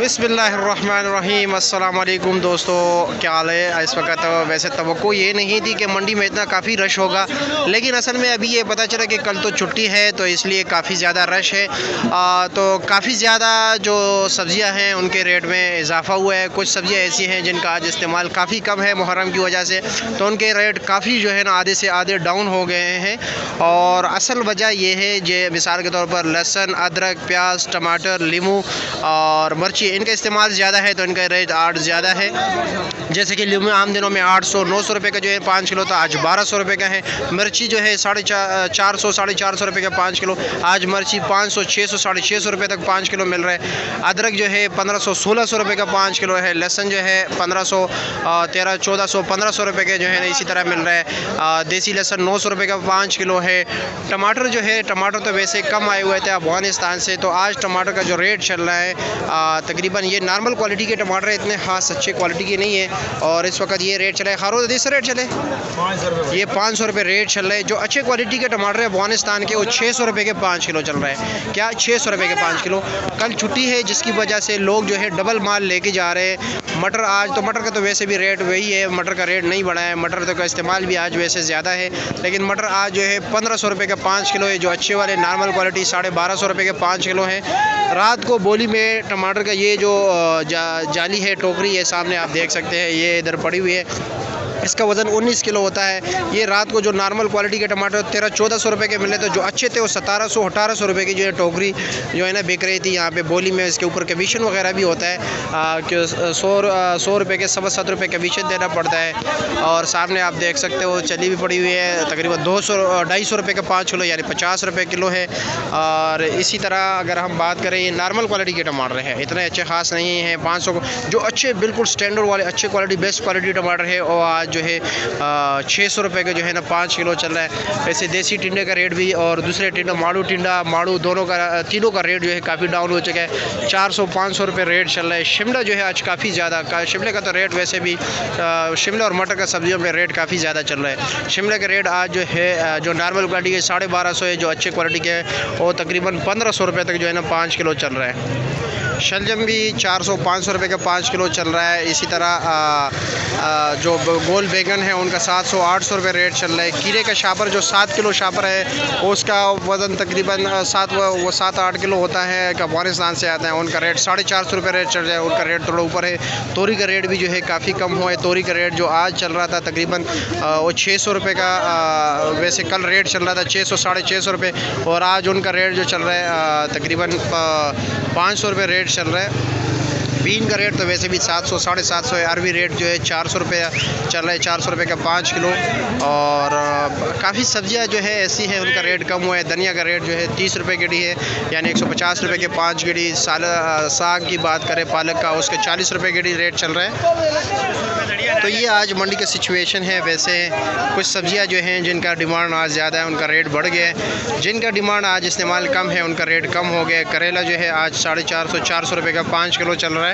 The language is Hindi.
बिस्मिल्लाहिर्रहमानिर्रहीम। अस्सलाम वालेकुम दोस्तों, क्या हाल है। इस वक्त वैसे तवक्को ये नहीं थी कि मंडी में इतना काफ़ी रश होगा, लेकिन असल में अभी ये पता चला कि कल तो छुट्टी है, तो इसलिए काफ़ी ज़्यादा रश है। तो काफ़ी ज़्यादा जो सब्ज़ियां हैं उनके रेट में इजाफ़ा हुआ है। कुछ सब्ज़ियां ऐसी हैं जिनका आज इस्तेमाल काफ़ी कम है मुहर्रम की वजह से, तो उनके रेट काफ़ी जो है ना आधे से आधे डाउन हो गए हैं। और असल वजह ये है जो मिसाल के तौर पर लहसुन, अदरक, प्याज, टमाटर, लीमू और मिर्ची, इनका इस्तेमाल ज़्यादा है तो इनका रेट आज ज़्यादा है। जैसे कि लीमू आम दिनों में 800-900 रुपये का जो है 5 किलो था, आज 1200 रुपये का है। मिर्ची जो है 450-450 रुपये का 5 किलो, आज मिर्ची 500-600-650 रुपये तक 5 किलो मिल रहा है। अदरक जो है 1500-1600 रुपये का 5 किलो है। लहसुन जो है 1500, 1300-1400, 1500 रुपये के जो है इसी तरह मिल रहा है। देसी लहसुन 900 रुपये का 5 किलो है। टमाटर जो है, टमाटर तो वैसे कम आए हुए थे अफगानिस्तान से, तो आज टमाटर का जो रेट चल रहा है तकरीबन ये नॉर्मल क्वालिटी के टमाटर इतने खास अच्छे क्वालिटी के नहीं है, और इस वक्त ये रेट चले खारो देसी रेट चले 500 रुपये रेट चल रहा है। जो अच्छे क्वालिटी के टमाटर है अफगानिस्तान के, वो 600 रुपये के 5 किलो चल रहा है। क्या 600 रुपये के 5 किलो। कल छुट्टी है जिसकी वजह से लोग जो है डबल माल लेके जा रहे हैं। मटर आज तो मटर का तो वैसे भी रेट वही है, मटर का रेट नहीं बढ़ा है। मटर तो का इस्तेमाल भी आज वैसे ज़्यादा है, लेकिन मटर आज जो है 1500 रुपये का 5 किलो है। जो अच्छे वाले नॉर्मल क्वालिटी 1250 रुपये के 5 किलो है। रात को बोली में टमाटर का ये जो जाली है, टोकरी है, सामने आप देख सकते हैं, ये इधर पड़ी हुई है, इसका वज़न 19 किलो होता है। ये रात को जो नॉर्मल क्वालिटी के टमाटर 1300-1400 रुपये के मिले, तो जो अच्छे थे वो 1700-1800 रुपये की जो है टोकरी जो है ना बिक रही थी यहाँ पे बोली में। इसके ऊपर कमीशन वगैरह भी होता है कि 100 रुपये के 7 रुपये कमीशन देना पड़ता है। और सामने आप देख सकते हो चली भी पड़ी हुई है, तकरीबन 200-250 रुपये का 5 किलो, यानी 50 रुपये किलो है। और इसी तरह अगर हम बात करें, ये नॉर्मल क्वालिटी के टमाटर हैं, इतने अच्छे खास नहीं हैं। 500 जो अच्छे बिल्कुल स्टैंडर्ड वाले अच्छे क्वालिटी बेस्ट क्वालिटी टमाटर है, और आज जो है 600 रुपये का जो है ना 5 किलो चल रहा है। वैसे देसी टिंडे का रेट भी और दूसरे टिंडा माड़ू दोनों का तीनों का रेट जो है काफ़ी डाउन हो चुका है। 400-500 रुपये रेट चल रहा है। शिमला जो है आज काफ़ी ज़्यादा, शिमले का तो रेट वैसे भी शिमला और मटर का सब्जियों में रेट काफ़ी ज़्यादा चल रहा है। शिमले का रेट आज जो है जो नॉर्मल क्वालिटी के 1250 है, जो अच्छे क्वालिटी के है वो तकरीबन 1500 रुपये तक जो है ना 5 किलो चल रहा है। शलजम भी 400-500 रुपये का 5 किलो चल रहा है। इसी तरह जो गोल बैगन है उनका 700-800 रुपये रेट चल रहा है। कीड़े का शापर जो 7 किलो शापर है, उसका वज़न तकरीबन 7-8 किलो होता है, अफगानिस्तान से आता है। उनका रेट 450 रुपये रेट चल रहा है, उनका रेट थोड़ा ऊपर है। तोरी का रेट भी जो है काफ़ी कम हुआ है। तोरी का रेट जो आज चल रहा था तकरीबन वो 600 रुपये का, वैसे कल रेट चल रहा था 600-650 रुपये, और आज उनका रेट जो चल रहा है तकरीबन 500 रुपये रेट चल रहा है। बीन का रेट तो वैसे भी 700-750 है। अरबी रेट जो है 400 रुपये चल रहा है, 400 रुपये का 5 किलो। और काफ़ी सब्जियां जो है ऐसी हैं उनका रेट कम हुआ है। धनिया का रेट जो है 30 रुपये गिडी है, यानी 150 रुपये के 5 गिडी। साग की बात करें पालक का, उसके 40 रुपये गिडी रेट चल रहा है। तो ये आज मंडी का सिचुएशन है। वैसे कुछ सब्जियां जो हैं जिनका डिमांड आज ज़्यादा है उनका रेट बढ़ गया है, जिनका डिमांड आज इस्तेमाल कम है उनका रेट कम हो गया। करेला जो है आज 450-400 रुपये का 5 किलो चल रहा है।